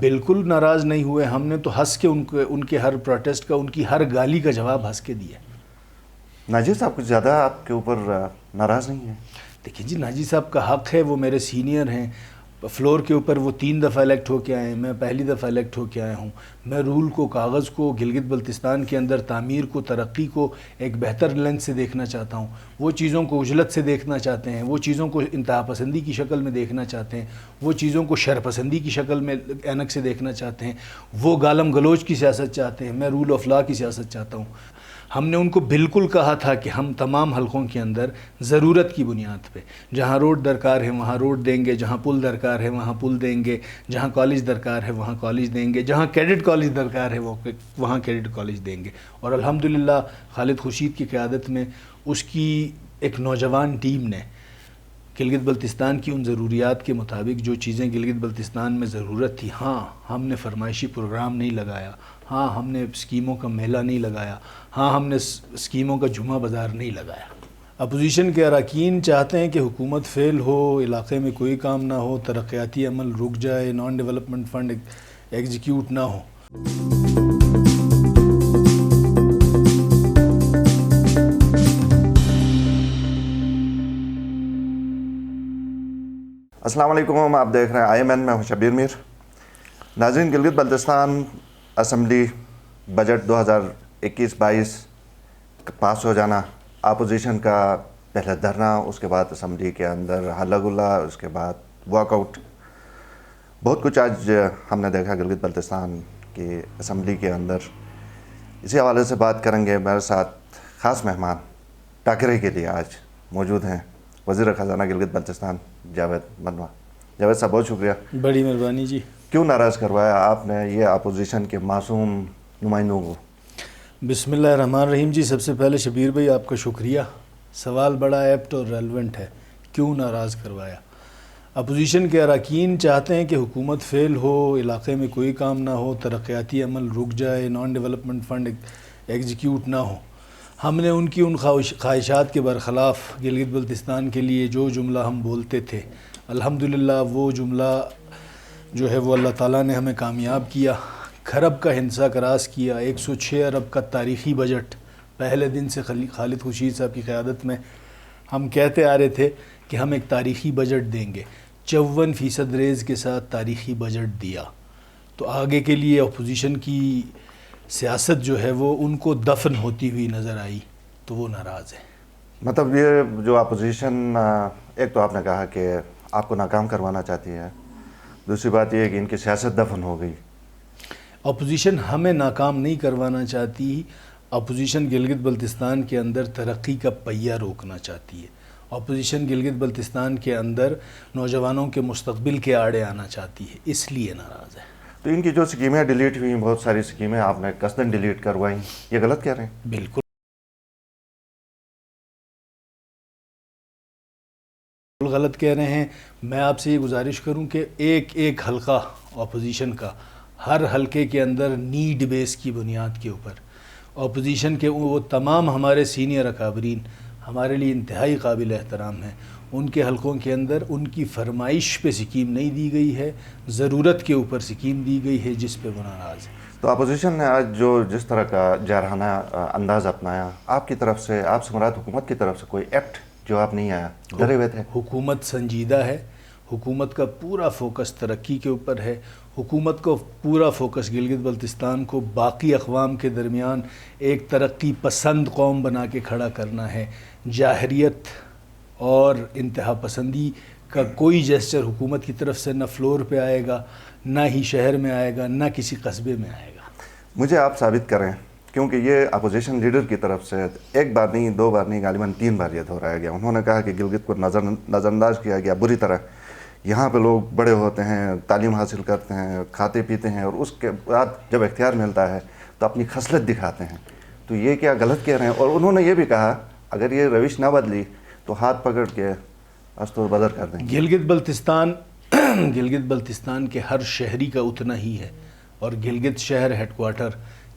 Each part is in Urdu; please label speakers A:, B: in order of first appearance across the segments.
A: بالکل ناراض نہیں ہوئے. ہم نے تو ہنس کے ان کے ہر پروٹیسٹ کا، ان کی ہر گالی کا جواب ہنس کے دیا.
B: ناجی صاحب کچھ زیادہ آپ کے اوپر ناراض نہیں ہیں؟
A: دیکھیے جی، ناجی صاحب کا حق ہے، وہ میرے سینئر ہیں. فلور کے اوپر وہ 3 دفعہ الیکٹ ہو کے آئے ہیں، میں پہلی دفعہ الیکٹ ہو کے آیا ہوں. میں رول کو، کاغذ کو، گلگت بلتستان کے اندر تعمیر کو، ترقی کو ایک بہتر لینس سے دیکھنا چاہتا ہوں. وہ چیزوں کو عجلت سے دیکھنا چاہتے ہیں، وہ چیزوں کو انتہا پسندی کی شکل میں دیکھنا چاہتے ہیں، وہ چیزوں کو شر پسندی کی شکل میں اینک سے دیکھنا چاہتے ہیں. وہ گالم گلوچ کی سیاست چاہتے ہیں، میں رول آف لا کی سیاست چاہتا ہوں. ہم نے ان کو بالکل کہا تھا کہ ہم تمام حلقوں کے اندر ضرورت کی بنیاد پہ جہاں روڈ درکار ہے وہاں روڈ دیں گے، جہاں پل درکار ہے وہاں پل دیں گے، جہاں کالج درکار ہے وہاں کالج دیں گے، جہاں کیڈٹ کالج درکار ہے وہاں کیڈٹ کالج دیں گے. اور الحمدللہ خالد خورشید کی قیادت میں اس کی ایک نوجوان ٹیم نے گلگت بلتستان کی ان ضروریات کے مطابق جو چیزیں گلگت بلتستان میں ضرورت تھی، ہاں ہم نے فرمائشی پروگرام نہیں لگایا، ہاں ہم نے اسکیموں کا میلہ نہیں لگایا، ہاں ہم نے اسکیموں کا جمعہ بازار نہیں لگایا. اپوزیشن کے اراکین چاہتے ہیں کہ حکومت فیل ہو، علاقے میں کوئی کام نہ ہو، ترقیاتی عمل رک جائے، نان ڈیولپمنٹ فنڈ ایگزیکیوٹ نہ ہو.
B: السلام علیکم، آپ دیکھ رہے ہیں آئی ایم این، میں ہوں شبیر میر. ناظرین، گلگت بلتستان اسمبلی بجٹ 2021-22 پاس ہو جانا، اپوزیشن کا پہلے دھرنا، اس کے بعد اسمبلی کے اندر ہلا گلا، اس کے بعد واک آؤٹ، بہت کچھ آج ہم نے دیکھا گلگت بلتستان کی اسمبلی کے اندر. اسی حوالے سے بات کریں گے. میرے ساتھ خاص مہمان ٹاکرے کے لیے آج موجود ہیں وزیر خزانہ گلگت بلتستان جاوید منوا. جاوید صاحب، بہت شکریہ.
A: بڑی مہربانی جی.
B: کیوں ناراض کروایا آپ نے یہ اپوزیشن کے معصوم نمائندوں کو؟
A: بسم اللہ الرحمن الرحیم جی. سب سے پہلے شبیر بھائی آپ کا شکریہ. سوال بڑا ایپٹ اور ریلیونٹ ہے. کیوں ناراض کروایا؟ اپوزیشن کے اراکین چاہتے ہیں کہ حکومت فیل ہو، علاقے میں کوئی کام نہ ہو، ترقیاتی عمل رک جائے، نان ڈیولپمنٹ فنڈ ایگزیکیوٹ نہ ہو. ہم نے ان کی ان خواہشات کے برخلاف گلگت بلتستان کے لیے جو جملہ ہم بولتے تھے، الحمدللہ وہ جملہ جو ہے وہ اللہ تعالیٰ نے ہمیں کامیاب کیا. کھرب کا ہنسا کراس کیا. 106 ارب کا تاریخی بجٹ پہلے دن سے خالد خورشید صاحب کی قیادت میں ہم کہتے آ رہے تھے کہ ہم ایک تاریخی بجٹ دیں گے. 54% ریز کے ساتھ تاریخی بجٹ دیا. تو آگے کے لیے اپوزیشن کی سیاست جو ہے وہ ان کو دفن ہوتی ہوئی نظر آئی، تو وہ ناراض ہے.
B: مطلب یہ جو اپوزیشن، ایک تو آپ نے کہا کہ آپ کو ناکام کروانا چاہتی ہے، دوسری بات یہ ہے کہ ان کی سیاست دفن ہو گئی.
A: اپوزیشن ہمیں ناکام نہیں کروانا چاہتی، اپوزیشن گلگت بلتستان کے اندر ترقی کا پہیہ روکنا چاہتی ہے. اپوزیشن گلگت بلتستان کے اندر نوجوانوں کے مستقبل کے آڑے آنا چاہتی ہے، اس لیے ناراض ہے.
B: تو ان کی جو سکیمیں ڈیلیٹ ہوئیں، بہت ساری سکیمیں آپ نے قصداً ڈیلیٹ کروائیں، یہ غلط کہہ رہے ہیں؟
A: بالکل غلط کہہ رہے ہیں. میں آپ سے یہ گزارش کروں کہ ایک ایک حلقہ اپوزیشن کا، ہر حلقے کے اندر نیڈ بیس کی بنیاد کے اوپر اپوزیشن کے وہ تمام ہمارے سینئر اکابرین ہمارے لیے انتہائی قابل احترام ہیں. ان کے حلقوں کے اندر ان کی فرمائش پہ سکیم نہیں دی گئی ہے، ضرورت کے اوپر سکیم دی گئی ہے جس پہ وہ ناراض ہے.
B: تو اپوزیشن نے آج جس طرح کا جارحانہ انداز اپنایا، آپ کی طرف سے، آپ سے مراد حکومت کی طرف سے کوئی ایکٹ جواب نہیں آیا؟ ڈرے ہوئے تھے؟
A: حکومت سنجیدہ ہے. حکومت کا پورا فوکس ترقی کے اوپر ہے. حکومت کو پورا فوکس گلگت بلتستان کو باقی اقوام کے درمیان ایک ترقی پسند قوم بنا کے کھڑا کرنا ہے. جاہریت اور انتہا پسندی کا کوئی جیسچر حکومت کی طرف سے نہ فلور پہ آئے گا، نہ ہی شہر میں آئے گا، نہ کسی قصبے میں آئے گا.
B: مجھے آپ ثابت کریں، کیونکہ یہ اپوزیشن لیڈر کی طرف سے ایک بار نہیں، 2 بار نہیں، غالباً 3 بار یہ دہرایا گیا. انہوں نے کہا کہ گلگت کو نظر انداز کیا گیا بری طرح. یہاں پہ لوگ بڑے ہوتے ہیں، تعلیم حاصل کرتے ہیں، کھاتے پیتے ہیں، اور اس کے بعد جب اختیار ملتا ہے تو اپنی خصلت دکھاتے ہیں. تو یہ کیا غلط کہہ رہے ہیں؟ اور انہوں نے یہ بھی کہا اگر یہ روش نہ بدلی تو ہاتھ پکڑ کے استور بدر کر دیں گے.
A: گلگت بلتستان کے ہر شہری کا اتنا ہی ہے، اور گلگت شہر head quarter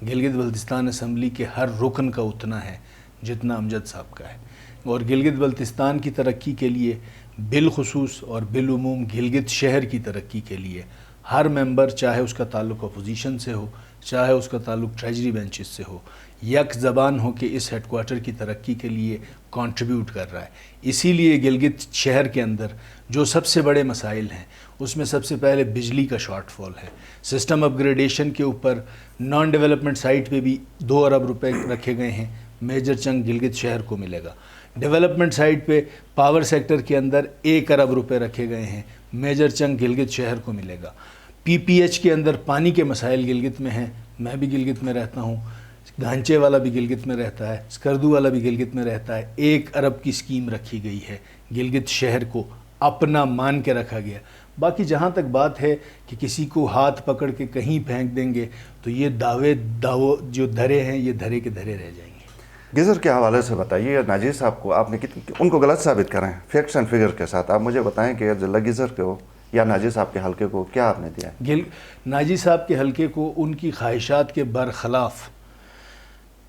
A: Gilgit Baltistan assembly کے ہر رکن کا اتنا ہے جتنا امجد صاحب کا ہے. اور گلگت بلتستان کی ترقی کے لیے بالخصوص اور بالعموم گلگت شہر کی ترقی کے لیے ہر ممبر چاہے اس کا تعلق اپوزیشن سے ہو چاہے اس کا تعلق ٹریجری بینچز سے ہو یک زبان ہو کہ اس ہیڈ کوارٹر کی ترقی کے لیے کنٹریبیوٹ کر رہا ہے. اسی لیے گلگت شہر کے اندر جو سب سے بڑے مسائل ہیں اس میں سب سے پہلے بجلی کا شارٹ فال ہے. سسٹم اپ گریڈیشن کے اوپر نان ڈیولپمنٹ سائٹ پہ بھی 2 ارب روپے رکھے گئے ہیں, میجر چنک گلگت شہر کو ملے گا. ڈیولپمنٹ سائٹ پہ پاور سیکٹر کے اندر 1 ارب روپے رکھے گئے ہیں, میجر چنک گلگت شہر کو ملے گا. پی پی ایچ کے اندر پانی کے مسائل گلگت میں ہیں, میں بھی گلگت میں رہتا ہوں, گھانچے والا بھی گلگت میں رہتا ہے, اسکردو والا بھی گلگت میں رہتا ہے. 1 ارب کی سکیم رکھی گئی ہے, گلگت شہر کو اپنا مان کے رکھا گیا. باقی جہاں تک بات ہے کہ کسی کو ہاتھ پکڑ کے کہیں پھینک دیں گے تو یہ دعوے جو دھرے ہیں یہ دھرے کے دھرے رہ جائیں گے.
B: گیزر کے حوالے سے بتائیے ناجی صاحب کو آپ نے ان کو غلط ثابت کریں فیکٹس اینڈ فگر کے ساتھ. آپ مجھے بتائیں کہ ضلع گیزر کو یا ناجی صاحب کے حلقے کو کیا آپ نے دیا ہے؟
A: ناجی صاحب کے حلقے کو ان کی خواہشات کے برخلاف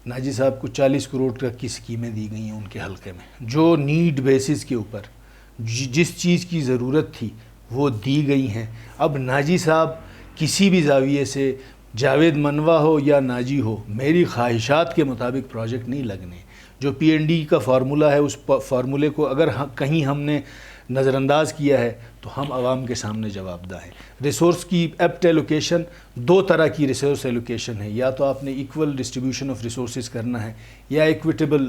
A: ناجی صاحب کو 40 کروڑ تک کی سکیمیں دی گئی ہیں ان کے حلقے میں, جو نیڈ بیسس کے اوپر جس چیز کی ضرورت تھی وہ دی گئی ہیں. اب ناجی صاحب کسی بھی زاویے سے جاوید منوا ہو یا ناجی ہو, میری خواہشات کے مطابق پروجیکٹ نہیں لگنے. جو پی این ڈی کا فارمولہ ہے اس فارمولے کو اگر کہیں ہم نے نظر انداز کیا ہے تو ہم عوام کے سامنے جواب دہ ہیں. ریسورس کی ایپٹ ایلوکیشن 2 طرح کی ریسورس ایلوکیشن ہے, یا تو آپ نے ایکول ڈسٹریبیوشن آف ریسورسز کرنا ہے یا ایکویٹیبل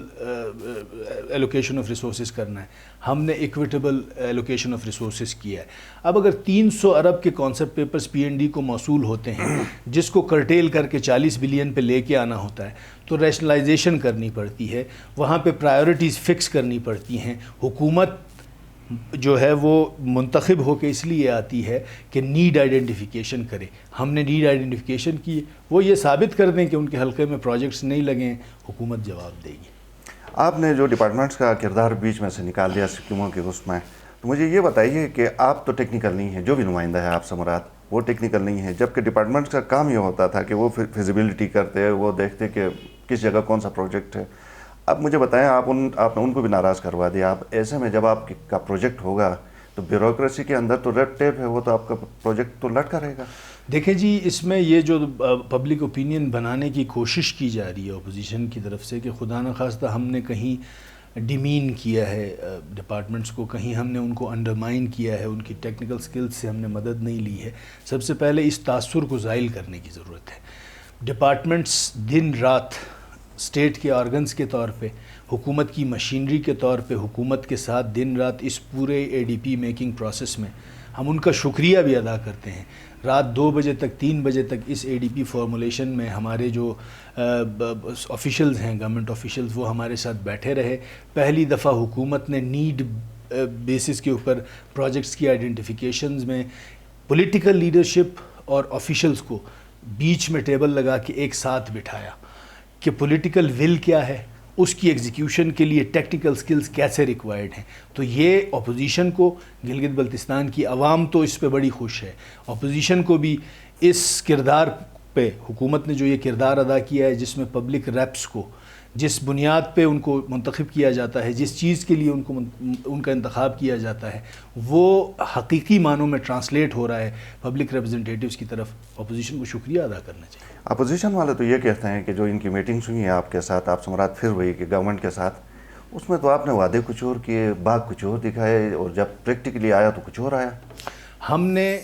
A: ایلوکیشن آف ریسورسز کرنا ہے. ہم نے ایکویٹیبل ایلوکیشن آف ریسورسز کیا ہے. اب اگر 300 ارب کے کانسیپٹ پیپرز پی این ڈی کو موصول ہوتے ہیں جس کو کرٹیل کر کے 40 بلین پہ لے کے آنا ہوتا ہے تو ریشنلائزیشن کرنی پڑتی ہے, وہاں پہ پرائیورٹیز فکس کرنی پڑتی ہیں. حکومت جو ہے وہ منتخب ہو کے اس لیے آتی ہے کہ نیڈ آئیڈینٹیفیکیشن کرے. ہم نے نیڈ آئیڈینٹیفیکیشن کی, وہ یہ ثابت کر دیں کہ ان کے حلقے میں پروجیکٹس نہیں لگیں, حکومت جواب دے گی.
B: آپ نے جو ڈپارٹمنٹس کا کردار بیچ میں سے نکال دیا سکیموں کے اس میں, تو مجھے یہ بتائیے کہ آپ تو ٹیکنیکل نہیں ہیں, جو بھی نمائندہ ہے آپ سے مراد وہ ٹیکنیکل نہیں ہے, جبکہ ڈپارٹمنٹس کا کام یہ ہوتا تھا کہ وہ فیزیبلٹی کرتے, وہ دیکھتے کہ کس جگہ کون سا پروجیکٹ ہے. اب مجھے بتائیں, آپ نے ان کو بھی ناراض کروا دیا. آپ ایسے میں جب آپ کا پروجیکٹ ہوگا تو بیوروکریسی کے اندر تو ریڈ ٹیپ ہے, وہ تو آپ کا پروجیکٹ تو لٹکا رہے گا.
A: دیکھیں جی, اس میں یہ جو پبلک اوپینین بنانے کی کوشش کی جا رہی ہے اپوزیشن کی طرف سے کہ خدا نخواستہ ہم نے کہیں ڈیمین کیا ہے ڈپارٹمنٹس کو, کہیں ہم نے ان کو انڈرمائن کیا ہے, ان کی ٹیکنیکل سکلز سے ہم نے مدد نہیں لی ہے. سب سے پہلے اس تاثر کو زائل کرنے کی ضرورت ہے. ڈپارٹمنٹس دن رات اسٹیٹ کے آرگنز کے طور پہ, حکومت کی مشینری کے طور پہ حکومت کے ساتھ دن رات اس پورے اے ڈی پی میکنگ پروسیس میں ہم ان کا شکریہ بھی ادا کرتے ہیں. رات 2 بجے تک 3 بجے تک اس اے ڈی پی فارمولیشن میں ہمارے جو آفیشلز ہیں, گورنمنٹ آفیشلز, وہ ہمارے ساتھ بیٹھے رہے. پہلی دفعہ حکومت نے نیڈ بیسس کے اوپر پروجیکٹس کی آئیڈینٹیفیکیشنز میں پولیٹیکل لیڈرشپ اور آفیشلز کو بیچ میں ٹیبل لگا کے ایک ساتھ بٹھایا کہ پولیٹیکل ول کیا ہے, اس کی ایگزیکیوشن کے لیے ٹیکنیکل سکلز کیسے ریکوائرڈ ہیں. تو یہ اپوزیشن کو, گلگت بلتستان کی عوام تو اس پہ بڑی خوش ہے, اپوزیشن کو بھی اس کردار پہ, حکومت نے جو یہ کردار ادا کیا ہے جس میں پبلک ریپس کو جس بنیاد پہ ان کو منتخب کیا جاتا ہے, جس چیز کے لیے ان کا انتخاب کیا جاتا ہے, وہ حقیقی معنوں میں ٹرانسلیٹ ہو رہا ہے پبلک ریپرزنٹیٹیوز کی طرف. اپوزیشن کو شکریہ ادا کرنا چاہیے.
B: اپوزیشن والے تو یہ کہتے ہیں کہ جو ان کی میٹنگس ہوئی ہیں آپ کے ساتھ, آپ سے مراد پھر وہی کہ گورنمنٹ کے ساتھ, اس میں تو آپ نے وعدے کچھ اور کیے, باغ کچھ اور دکھائے, اور جب پریکٹیکلی آیا تو کچھ اور آیا.
A: ہم نے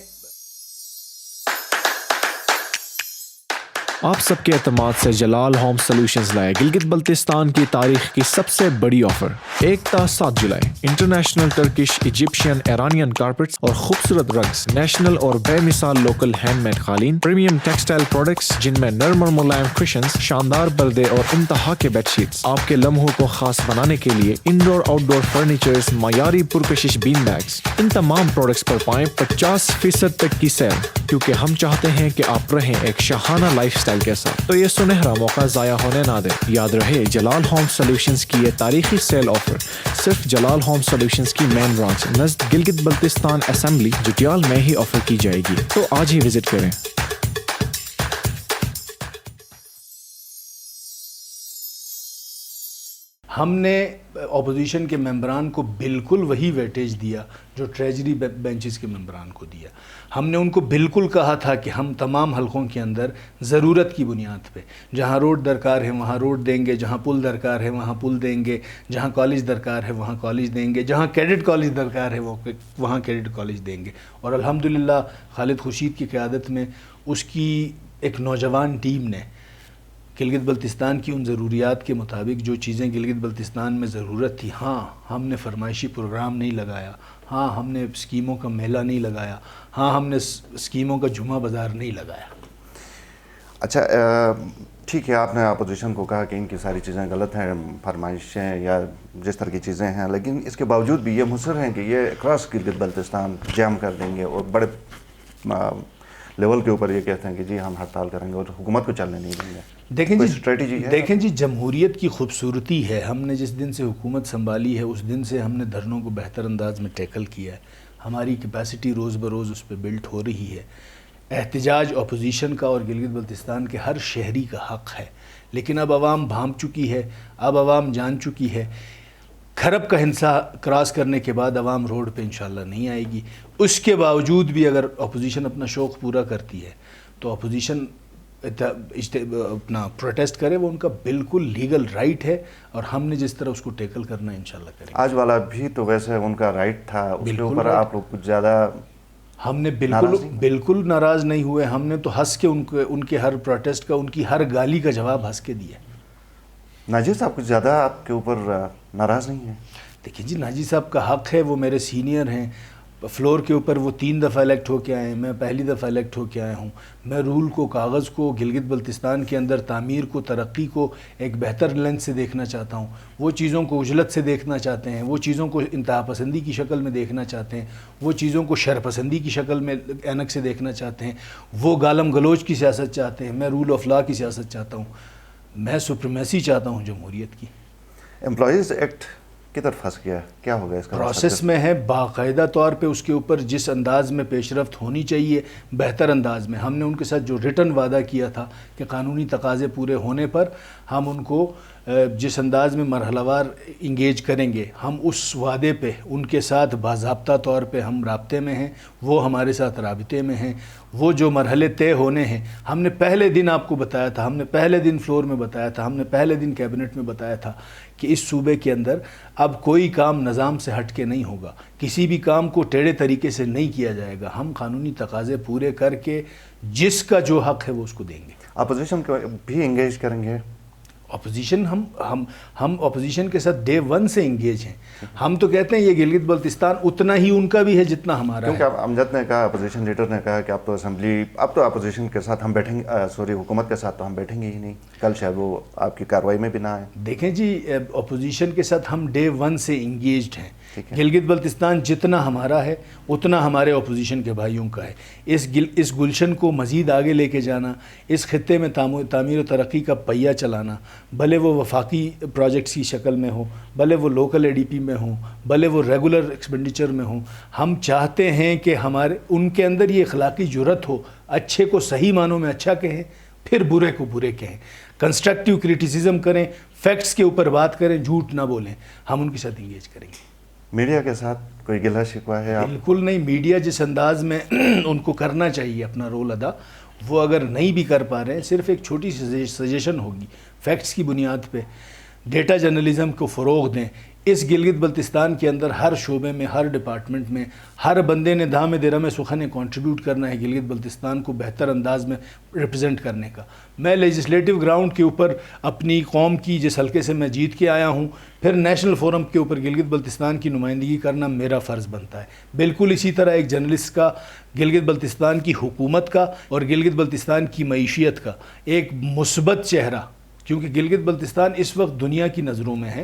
C: آپ سب کے اعتماد سے جلال ہوم سولوشنز لائے گلگت بلتستان کی تاریخ کی سب سے بڑی آفر. 1 تا 7 جولائی international, Turkish, Egyptian, Iranian carpets اور خوبصورت رگز, نیشنل اور بے مثال لوکل ہینڈ میڈ قالین, پریمیم ٹیکسٹائل پروڈکٹس جن میں نرم اور ملائم کشنز, شاندار پردے اور انتہا کے بیڈ شیٹس. آپ کے لمحوں کو خاص بنانے کے لیے انڈور آؤٹ ڈور فرنیچرز, معیاری پرکشش بین بیگز. ان تمام پروڈکٹس پر پائیں 50% تک کی سیل, کیونکہ ہم چاہتے ہیں کہ آپ رہیں ایک شاہانہ لائف اسٹائل کے ساتھ. تو یہ سنہرا موقع ضائع ہونے نہ دیں. یاد رہے, جلال ہوم سولوشنز کی یہ تاریخی سیل آفر صرف جلال ہوم سولوشنز کی مین برانچ نزد گلگت بلتستان اسمبلی جٹیال میں ہی آفر کی جائے گی. تو آج ہی وزٹ کریں.
A: ہم نے اپوزیشن کے ممبران کو بالکل وہی ویٹیج دیا جو ٹریجری بینچز کے ممبران کو دیا. ہم نے ان کو بالکل کہا تھا کہ ہم تمام حلقوں کے اندر ضرورت کی بنیاد پہ جہاں روڈ درکار ہے وہاں روڈ دیں گے, جہاں پل درکار ہے وہاں پل دیں گے, جہاں کالج درکار ہے وہاں کالج دیں گے, جہاں کیڈٹ کالج درکار ہے وہاں کیڈٹ کالج دیں گے. اور الحمدللہ خالد خورشید کی قیادت میں اس کی ایک نوجوان ٹیم نے گلگت بلتستان کی ان ضروریات کے مطابق جو چیزیں گلگت بلتستان میں ضرورت تھی, ہاں ہم نے فرمائشی پروگرام نہیں لگایا, ہاں ہم نے اسکیموں کا میلہ نہیں لگایا, ہاں ہم نے اسکیموں کا جمعہ بازار نہیں لگایا.
B: اچھا ٹھیک ہے, آپ نے اپوزیشن کو کہا کہ ان کی ساری چیزیں غلط ہیں, فرمائشیں یا جس طرح کی چیزیں ہیں, لیکن اس کے باوجود بھی یہ مصر ہیں کہ یہ اکراس گلگت بلتستان جام کر دیں گے اور بڑے لیول کے اوپر یہ کہتے ہیں کہ جی ہم ہڑتال کریں گے اور حکومت کو چلنے نہیں دیں گے.
A: دیکھیں جی جمہوریت کی خوبصورتی ہے, ہم نے جس دن سے حکومت سنبھالی ہے اس دن سے ہم نے دھرنوں کو بہتر انداز میں ٹیکل کیا ہے. ہماری کیپیسٹی روز بروز اس پہ بلٹ ہو رہی ہے. احتجاج اپوزیشن کا اور گلگت بلتستان کے ہر شہری کا حق ہے, لیکن اب عوام بھانپ چکی ہے, اب عوام جان چکی ہے. کھرب کا ہنسا کراس کرنے کے بعد عوام روڈ پہ انشاءاللہ نہیں آئے گی. اس کے باوجود بھی اگر اپوزیشن اپنا شوق پورا کرتی ہے تو اپوزیشن اپنا پروٹیسٹ کرے, وہ ان کا بالکل لیگل رائٹ ہے, اور ہم نے جس طرح اس کو ٹیکل کرنا ہے انشاءاللہ کریں گے.
B: آج والا بھی تو ویسے ان کا رائٹ تھا, اس کے اوپر آپ لوگ کچھ زیادہ
A: ہم نے بالکل ناراض نہیں ہوئے. ہم نے تو ہنس کے ان کے ہر پروٹیسٹ کا, ان کی ہر گالی کا جواب ہنس کے دیا.
B: ناجی صاحب کچھ زیادہ آپ کے اوپر ناراض نہیں ہیں؟
A: دیکھیے جی, ناجی صاحب کا حق ہے, وہ میرے سینئر ہیں. فلور کے اوپر وہ 3 دفعہ الیکٹ ہو کے آئے ہیں, میں پہلی دفعہ الیکٹ ہو کے آیا ہوں. میں رول کو, کاغذ کو, گلگت بلتستان کے اندر تعمیر کو, ترقی کو ایک بہتر لینس سے دیکھنا چاہتا ہوں. وہ چیزوں کو عجلت سے دیکھنا چاہتے ہیں, وہ چیزوں کو انتہا پسندی کی شکل میں دیکھنا چاہتے ہیں, وہ چیزوں کو شر پسندی کی شکل میں اینک سے دیکھنا چاہتے ہیں, وہ گالم گلوچ کی سیاست چاہتے ہیں. میں رول آف لا کی سیاست چاہتا ہوں, میں سپریمیسی چاہتا ہوں جمہوریت کی.
B: امپلائیز ایکٹ کدھر پھنس گیا, کیا ہوگا اس کا؟
A: پروسیس میں ہے, باقاعدہ طور پہ اس کے اوپر جس انداز میں پیش رفت ہونی چاہیے بہتر انداز میں. ہم نے ان کے ساتھ جو ریٹن وعدہ کیا تھا کہ قانونی تقاضے پورے ہونے پر ہم ان کو جس انداز میں مرحلہ وار انگیج کریں گے, ہم اس وعدے پہ ان کے ساتھ باضابطہ طور پہ ہم رابطے میں ہیں, وہ ہمارے ساتھ رابطے میں ہیں. وہ جو مرحلے طے ہونے ہیں, ہم نے پہلے دن آپ کو بتایا تھا, ہم نے پہلے دن فلور میں بتایا تھا, ہم نے پہلے دن کیبنٹ میں بتایا تھا کہ اس صوبے کے اندر اب کوئی کام نظام سے ہٹ کے نہیں ہوگا, کسی بھی کام کو ٹیڑھے طریقے سے نہیں کیا جائے گا. ہم قانونی تقاضے پورے کر کے جس کا جو حق ہے وہ اس کو دیں گے.
B: اپوزیشن کو بھی انگیج کریں گے؟
A: اپوزیشن ہم اپوزیشن کے ساتھ ڈے 1 سے انگیج ہیں. ہم تو کہتے ہیں یہ گلگت بلتستان اتنا ہی ان کا بھی ہے جتنا ہمارا ہے.
B: کیونکہ امجد نے کہا, اپوزیشن لیڈر نے کہا کہ اب تو اپوزیشن کے ساتھ ہم بیٹھیں گے, حکومت کے ساتھ تو ہم بیٹھیں گے ہی نہیں, کل شاید وہ آپ کی کارروائی میں بھی نہ آئے.
A: دیکھیں جی, اپوزیشن کے ساتھ ہم ڈے 1 سے انگیجڈ ہیں. گلگت بلتستان جتنا ہمارا ہے اتنا ہمارے اپوزیشن کے بھائیوں کا ہے. اس گلشن کو مزید آگے لے کے جانا, اس خطے میں تعمیر و ترقی کا پہیہ چلانا, بھلے وہ وفاقی پروجیکٹس کی شکل میں ہو, بھلے وہ لوکل اے ڈی پی میں ہوں, بھلے وہ ریگولر ایکسپینڈیچر میں ہوں, ہم چاہتے ہیں کہ ان کے اندر یہ اخلاقی جرت ہو, اچھے کو صحیح معنوں میں اچھا کہیں, پھر برے کو برے کہیں, کنسٹرکٹیو کرٹیسزم کریں, فیکٹس کے اوپر بات کریں, جھوٹ نہ بولیں. ہم ان کے ساتھ انگیج کریں گے.
B: میڈیا کے ساتھ کوئی گلہ شکوہ ہے؟
A: بالکل نہیں. میڈیا جس انداز میں ان کو کرنا چاہیے اپنا رول ادا, وہ اگر نہیں بھی کر پا رہے ہیں, صرف ایک چھوٹی سی سجیشن ہوگی, فیکٹس کی بنیاد پہ ڈیٹا جرنلزم کو فروغ دیں. اس گلگت بلتستان کے اندر ہر شعبے میں, ہر ڈپارٹمنٹ میں ہر بندے نے دھام درم سخن کنٹریبیوٹ کرنا ہے گلگت بلتستان کو بہتر انداز میں ریپرزینٹ کرنے کا. میں لیجسلیٹو گراؤنڈ کے اوپر اپنی قوم کی جس حلقے سے میں جیت کے آیا ہوں, پھر نیشنل فورم کے اوپر گلگت بلتستان کی نمائندگی کرنا میرا فرض بنتا ہے. بالکل اسی طرح ایک جرنلسٹ کا گلگت بلتستان کی حکومت کا اور گلگت بلتستان کی معیشیت کا ایک مثبت چہرہ, کیونکہ گلگت بلتستان اس وقت دنیا کی نظروں میں ہے.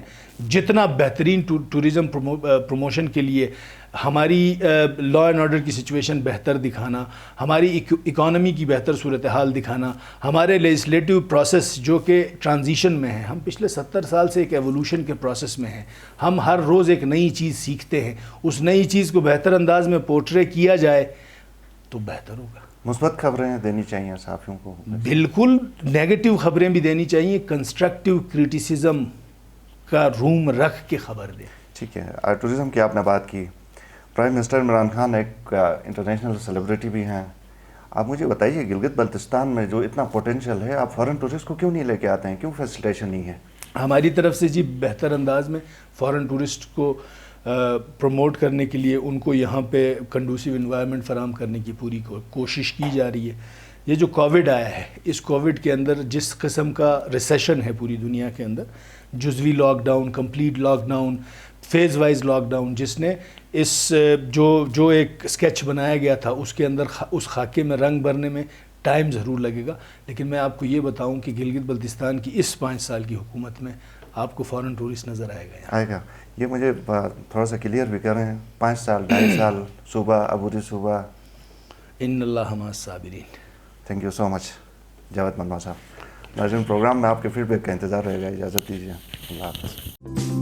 A: جتنا بہترین ٹورزم پروموشن کے لیے ہماری لا اینڈ آرڈر کی سچویشن بہتر دکھانا, ہماری اکانومی کی بہتر صورتحال دکھانا, ہمارے لیجسلیٹو پروسیس جو کہ ٹرانزیشن میں ہے, ہم پچھلے 70 سال سے ایک ایوولوشن کے پروسیس میں ہیں, ہم ہر روز ایک نئی چیز سیکھتے ہیں, اس نئی چیز کو بہتر انداز میں پورٹرے کیا جائے تو بہتر ہوگا.
B: مثبت خبریں دینی چاہیے صحافیوں کو؟
A: بالکل. نیگیٹو خبریں بھی دینی چاہیے, کنسٹرکٹیو کرٹیسزم کا روم رکھ کے خبر دیں.
B: ٹھیک ہے. ٹورزم کی آپ نے بات کی. پرائم منسٹر عمران خان ایک انٹرنیشنل سیلیبریٹی بھی ہیں. آپ مجھے بتائیے گلگت بلتستان میں جو اتنا پوٹینشیل ہے, آپ فارن ٹورسٹ کو کیوں نہیں لے کے آتے ہیں؟ کیوں فیسیلیٹیشن نہیں ہے؟
A: ہماری طرف سے جی بہتر انداز میں فارن ٹورسٹ کو پروموٹ کرنے کے لیے ان کو یہاں پہ کنڈوسیو انوائرمنٹ فراہم کرنے کی پوری کوشش کی جا رہی ہے. یہ جو کووڈ آیا ہے, اس کووڈ کے اندر جس قسم کا ریسیشن ہے پوری دنیا کے اندر, جزوی lockdown, complete lockdown, phase wise lockdown, جس نے اس جو ایک اسکیچ بنایا گیا تھا اس کے اندر اس خاکے میں رنگ بھرنے میں ٹائم ضرور لگے گا. لیکن میں آپ کو یہ بتاؤں کہ گلگت بلتستان کی اس 5 سال کی حکومت میں آپ کو فارن ٹورسٹ نظر آئے گا.
B: آئے گا. یہ مجھے تھوڑا سا کلیئر بھی کریں. 5 سال 2.5 سال صوبہ عبوری صوبہ.
A: ان اللہ مع الصابرین.
B: تھینک یو سو مچ جاوید منمو صاحب. ناظرین, پروگرام میں آپ کے فیڈ بیک کا انتظار رہے گا. اجازت دیجیے. اللہ حافظ.